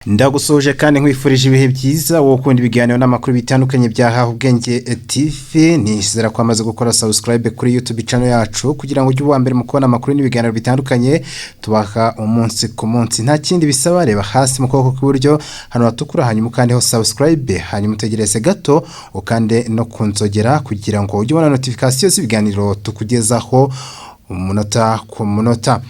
Ndagusoje kandi nkwifurije ibihe byiza wo kundi biganiro n'amakuru bitandukanye bya Haho Ubwenge TV. Nizera ko amaze gukora subscribe kuri YouTube channel yacu kugira ngo ujye uwa mbere mu kubona amakuru n'ibiganiro bitandukanye tubaha umunsi ku munsi. Nta kindi bisaba, reba hasi mu kuboko kw'iburyo hano hatukura, hanyuma kandi ho subscribe, hanyuma utegereze gato ukande no kunzogera kugira ngo ujye ubona notification z'ibiganiro tukugezaho umunota ku munota.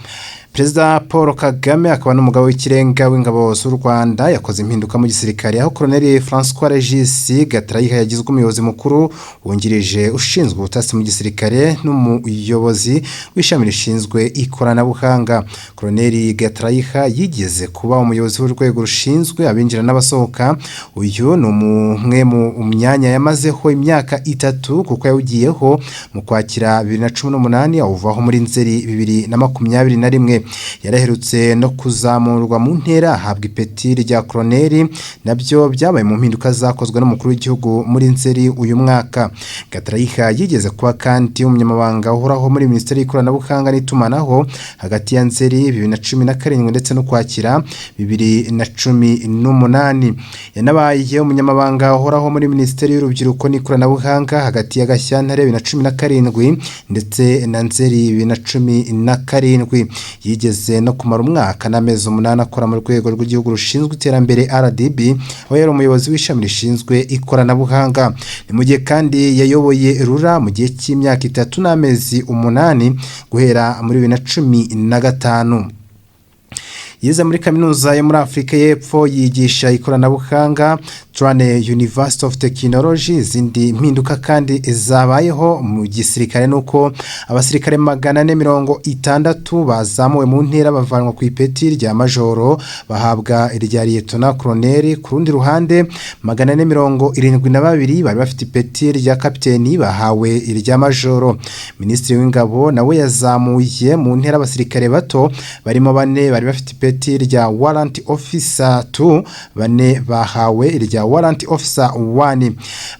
Perezida Paul Kagame akaba n'umugabo w'ikirenga w'ingabo z'u Rwanda yakoze impinduka mu gisirikare, aho Colonel François Regis Gatarayiha yagizwe umuyobozi mukuru wungirije ushinzwe ubutasi mu gisirikare n'umuyobozi w'ishami rishinzwe ikoranabuhanga. Colonel Gatarayiha yigeze kuba umuyobozi w'urwego rushinzwe abinjira n'abasohoka. Uyu ni umwe mu myanya yamazeho imyaka 3 kuko yawugiyeho mu kwakira 2018 awuvaho muri Nzeri 2021. Yaraherutse no kuzamurwa mu ntera ahabwa ipeti rya Colonel, nabyo byabaye mu mpinduka zakozwe n'umukuru w'igihugu muri Nzeri uyu mwaka. Gatarayiha yigeze kuba kandi umunyamabanga uhoraho muri Minisiteri y'Ikoranabuhanga n'itumanaho hagati ya Nzeri 2017 ndetse no kwakira 2018. Yanabaye umunyamabanga uhoraho muri Minisiteri y'Urubyiruko n'Ikoranabuhanga hagati ya Gashyantare 2017 ndetse na Nzeri 2017. Yigeze no kumara umwaka n'amezi 8 akora mu rwego rw'igihugu rushinzwe iterambere RDB, aho yari umuyobozi w'ishami rishinzwe ikoranabuhanga. Ni mu gihe kandi yayoboye RURA mu gihe cy'imyaka 3 n'amezi 8 guhera muri 2015. Yize muri kaminuza yo muri Afrika y'Epfo yigisha ikoranabuhanga Trane University of Technology. Izindi mpinduka kandi zabayeho mu gisirikare nuko abasirikare 460 bazamuwe mu ntera bavanwa ku ipeti rya majoro bahabwa irya Lieutenant Colonel. Ku rundi ruhande 472 bari bafite ipeti rya kapiteni bahawe irya majoro. Minisitiri w'ingabo nawe yazamuye mu ntera abasirikare bato barimo 4 bari bafite ipeti rya Warrant Officer 2, 4 bahawe irya Warrant Officer 1.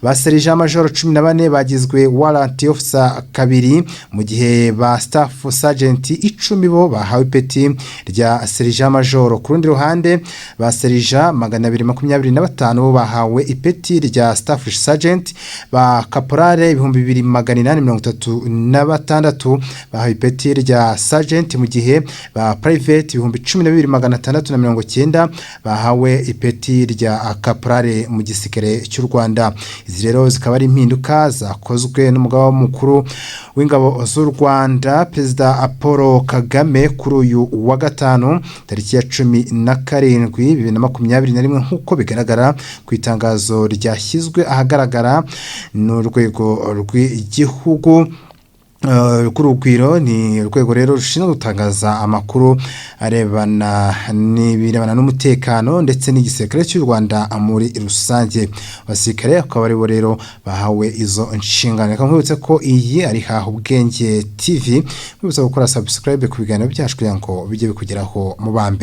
Baserija majoro 14 bagizwe Warrant Officer 2, mu gihe ba Staff Sergeant 10 bo bahawe ipeti rya Serija majoro. Ku rundi ruhande baserija 225 bo bahawe ipeti rya Staff Sergeant. Ba Caporale 2836 bahawe ipeti rya Sergeant, mu gihe ba Private 12690 bahawe ipeti rya Caporale mu gisirikare cy'u Rwanda. Izi rero zikaba ari impinduka zakozwe n'umugaba mukuru w'ingabo z'u Rwanda Perezida Paul Kagame kuri uyu wa gatanu tariki ya 17 2021 nk'uko bigaragara ku itangazo ryashyizwe ahagaragara n'urwego rw'igihugu kurugwiro. Ni urwego rero rushinzwe gutangaza amakuru arebana n'umutekano ndetse n'igisirikare cy'u Rwanda muri rusange. Abasirikare akaba ari bo rero bahawe izo nshingano. Nkwibutse ko iyi ari Haho Ubwenge TV. Mwibutse gukora subscribe ku biganiro byacu kugira ngo bijye bikugeraho mu bambe.